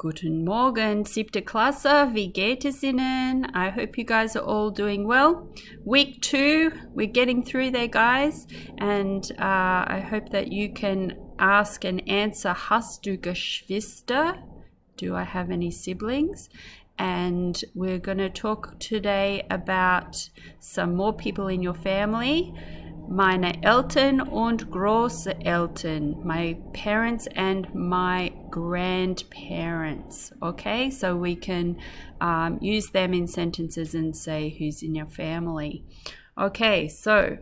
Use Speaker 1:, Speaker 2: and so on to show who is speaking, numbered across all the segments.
Speaker 1: Guten Morgen, siebte Klasse. Wie geht es Ihnen? I hope you guys are all doing well. Week 2, we're getting through there, guys. And I hope that you can ask and answer, hast du Geschwister? Do I have any siblings? And we're going to talk today about some more people in your family. Meine Eltern und Großeltern, my parents and my grandparents. Okay, so we can use them in sentences and say who's in your family. Okay, so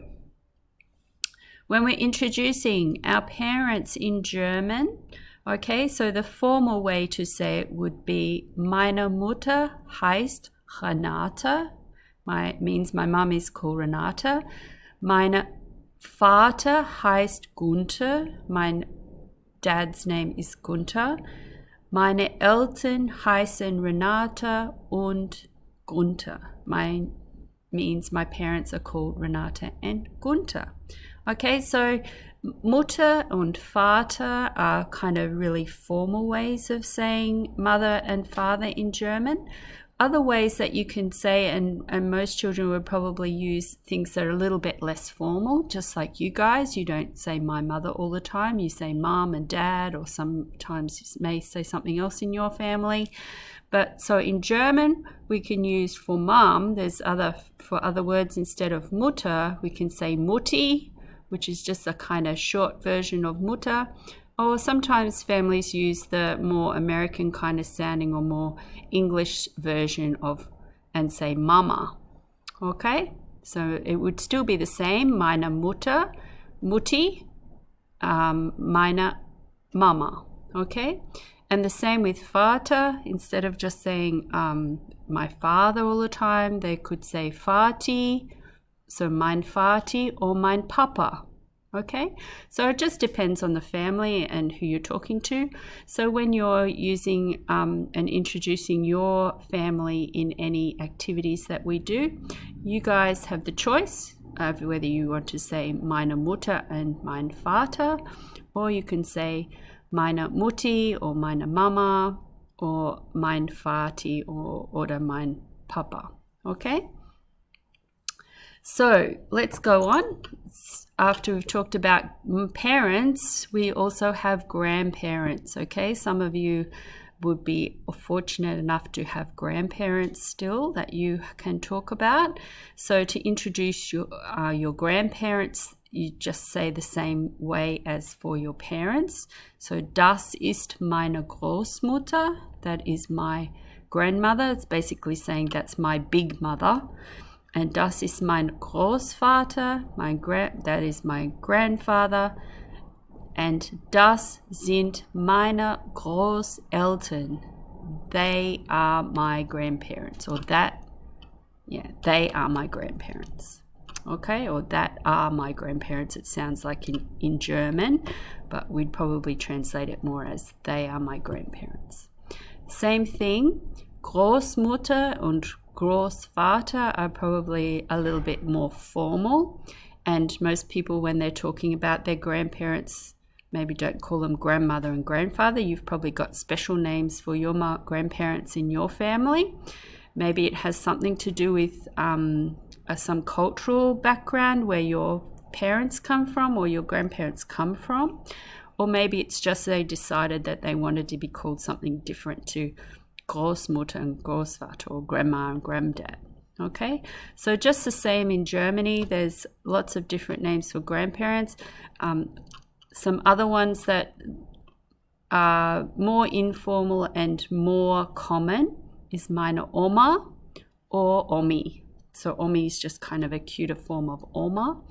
Speaker 1: when we're introducing our parents in German, okay, so the formal way to say it would be meine Mutter heißt Renate. Means my mum is called Renate. Mein Vater heißt Gunther. Mein dad's name is Gunther. Meine Eltern heißen Renate und Gunther. Means my parents are called Renate and Gunther. Okay, so Mutter und Vater are kind of really formal ways of saying mother and father in German. Other ways that you can say, and most children would probably use things that are a little bit less formal, just like you guys. You don't say my mother all the time. You say mom and dad, or sometimes you may say something else in your family. But so in German, we can use for mom, for other words instead of Mutter, we can say Mutti, which is just a kind of short version of Mutter. Or sometimes families use the more American kind of sounding or more English version of and say Mama. Okay, so it would still be the same. Meine Mutter, Mutti, meine Mama. Okay, and the same with Vater. Instead of just saying my father all the time, they could say Vati, so mein Vati or mein Papa. Okay, so it just depends on the family and who you're talking to. So when you're using and introducing your family in any activities that we do, you guys have the choice of whether you want to say meine Mutter and mein Vater, or you can say meine Mutti or meine Mama or mein Vati oder mein Papa. Okay, so let's go on. After we've talked about parents, we also have grandparents, okay? Some of you would be fortunate enough to have grandparents still that you can talk about. So to introduce your grandparents, you just say the same way as for your parents. So das ist meine Großmutter, that is my grandmother. It's basically saying that's my big mother. And das ist mein Großvater, that is my grandfather. And das sind meine Großeltern. They are my grandparents. Or they are my grandparents. Okay, or that are my grandparents. It sounds like in German, but we'd probably translate it more as they are my grandparents. Same thing, Großmutter und Großvater are probably a little bit more formal, and most people when they're talking about their grandparents maybe don't call them grandmother and grandfather. You've probably got special names for your grandparents in your family. Maybe it has something to do with some cultural background where your parents come from or your grandparents come from, or maybe it's just they decided that they wanted to be called something different to Großmutter and Großvater, or grandma and granddad. Okay, so just the same in Germany, there's lots of different names for grandparents. Some other ones that are more informal and more common is meine Oma or Omi. So Omi is just kind of a cuter form of Oma.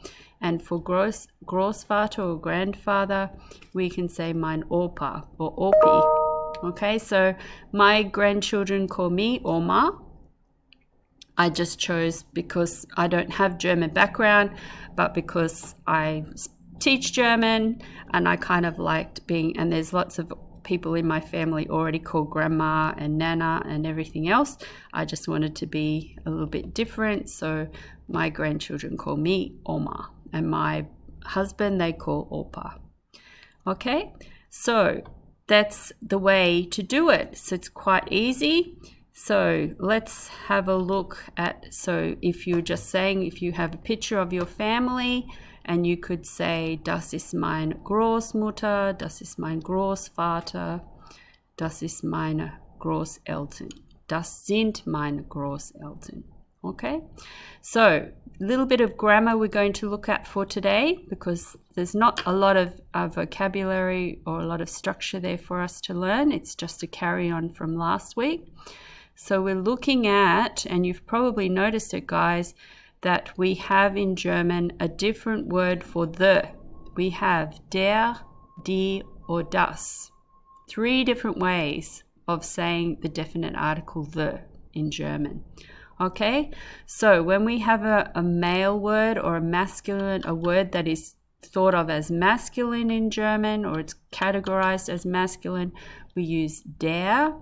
Speaker 1: And for Großvater or grandfather, we can say mein Opa or Opi. Okay, so my grandchildren call me Oma. I just chose because I don't have German background, but because I teach German and I kind of liked and there's lots of people in my family already called grandma and nana and everything else. I just wanted to be a little bit different, so my grandchildren call me Oma, and my husband they call Opa. Okay, so that's the way to do it. So it's quite easy. So let's have a look at, so if you're just saying, if you have a picture of your family, and you could say, das ist meine Großmutter, das ist mein Großvater, das ist meine Großeltern, das sind meine Großeltern. Okay, so a little bit of grammar we're going to look at for today, because there's not a lot of vocabulary or a lot of structure there for us to learn. It's just a carry on from last week. So we're looking at, and you've probably noticed it, guys, that we have in German a different word for the. We have der, die, or das. 3 different ways of saying the definite article the in German. Okay, so when we have a male word or a masculine, a word that is thought of as masculine in German, or it's categorized as masculine, we use der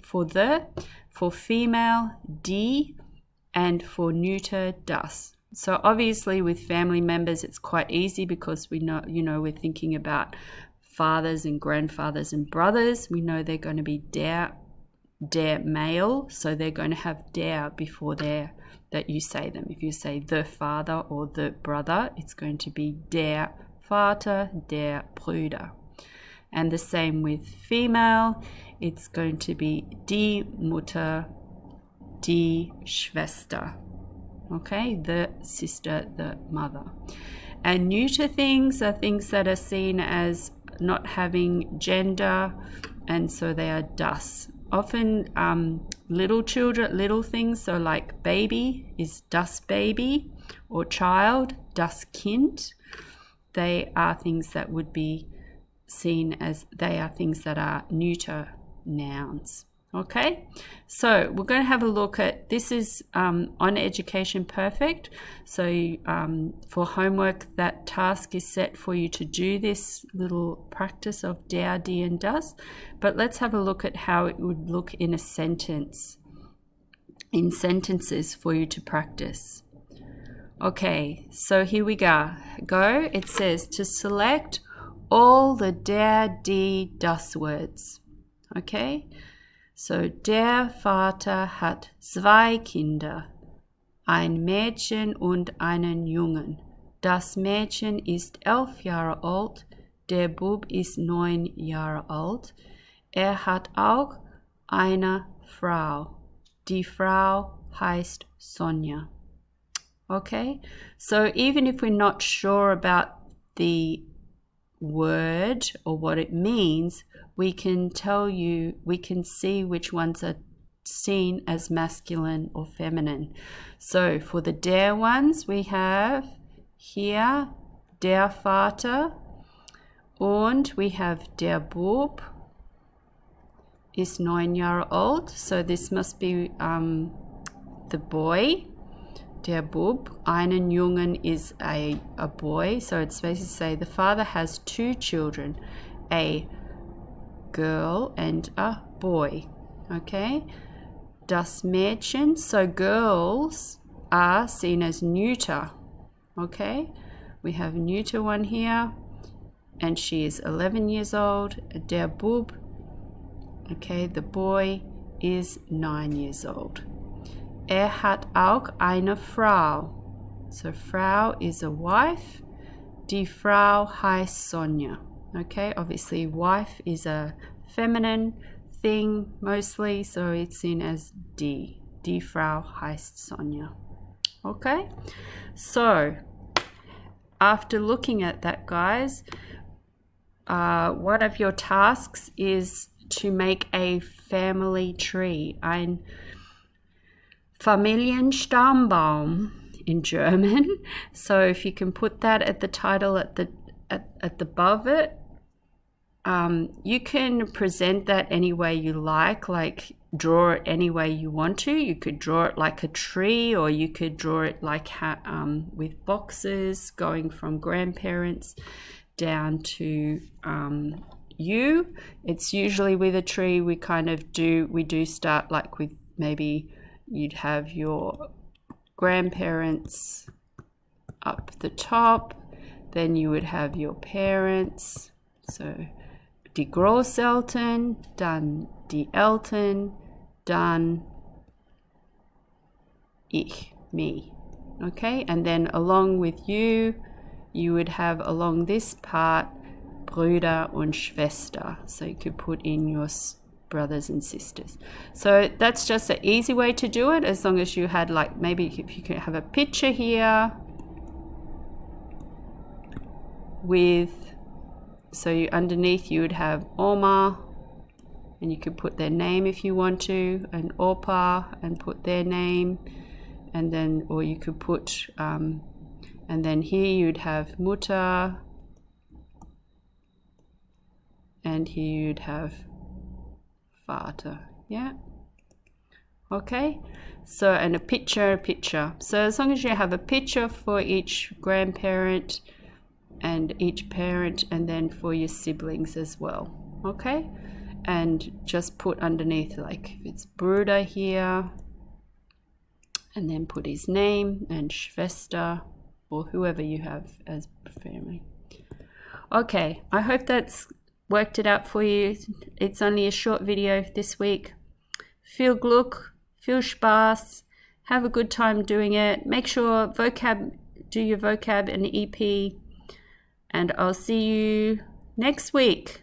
Speaker 1: for the, for female die, and for neuter das. So obviously with family members it's quite easy, because we know, we're thinking about fathers and grandfathers and brothers. We know they're going to be der male, so they're going to have der before there that you say them. If you say the father or the brother, it's going to be der Vater, der Bruder. And the same with female, it's going to be die Mutter, die Schwester. Okay, the sister, the mother. And neuter things are things that are seen as not having gender, and so they are das. Often little children, little things, so like baby is das Baby, or child, das Kind. They are things that would be seen as, they are things that are neuter nouns. Okay, so we're going to have a look at, this is on Education Perfect. So for homework, that task is set for you to do this little practice of der, die, and das. But let's have a look at how it would look in a sentence, in sentences for you to practice. Okay, so here we go. It says to select all the der, die, das words. Okay. So, der Vater hat 2 Kinder, ein Mädchen und einen Jungen. Das Mädchen ist 11 Jahre alt, der Bub ist 9 Jahre alt. Hat auch eine Frau. Die Frau heißt Sonja. Okay, so even if we're not sure about the word or what it means, we can tell you, we can see which ones are seen as masculine or feminine. So for the der ones, we have here der Vater, und we have der Bub ist 9 Jahre alt, so this must be the boy. Der Bub, einen Jungen is a boy, so it's basically say the father has 2 children, a girl and a boy. Okay, das Mädchen, so girls are seen as neuter. Okay, we have a neuter one here, and she is 11 years old. Der Bub, okay, the boy is 9 years old. Hat auch eine Frau. So Frau is a wife. Die Frau heißt Sonja. Okay, obviously wife is a feminine thing mostly, so it's seen as die. Die Frau heißt Sonja. Okay, so after looking at that, guys, one of your tasks is to make a family tree. Ein Familienstammbaum in German. So if you can put that at the title at the above it, you can present that any way you like draw it any way you want to. You could draw it like a tree, or you could draw it like with boxes going from grandparents down to you. It's usually with a tree we do start like with, maybe you'd have your grandparents up the top, then you would have your parents, so
Speaker 2: die Großeltern, dann die Eltern, dann ich, me. Okay, and then along with you, you would have along this part Brüder und Schwester. So you could put in your brothers and sisters. So that's just an easy way to do it, as long as you had, like, maybe if you could have a picture here with, so you, underneath you would have Oma, and you could put their name if you want to, and Opa, and put their name, and then, or you could put, and then here you'd have Mutter, and here you'd have Vater. Yeah, okay, so, and a picture. So as long as you have a picture for each grandparent and each parent, and then for your siblings as well, okay, and just put underneath, like, if it's Bruder here, and then put his name, and Schwester, or whoever you have as family. Okay, I hope that's worked it out for you. It's only a short video this week. Viel Glück, viel Spaß, have a good time doing it. Make sure do your vocab and EP, and I'll see you next week.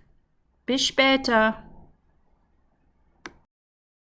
Speaker 2: Bis später.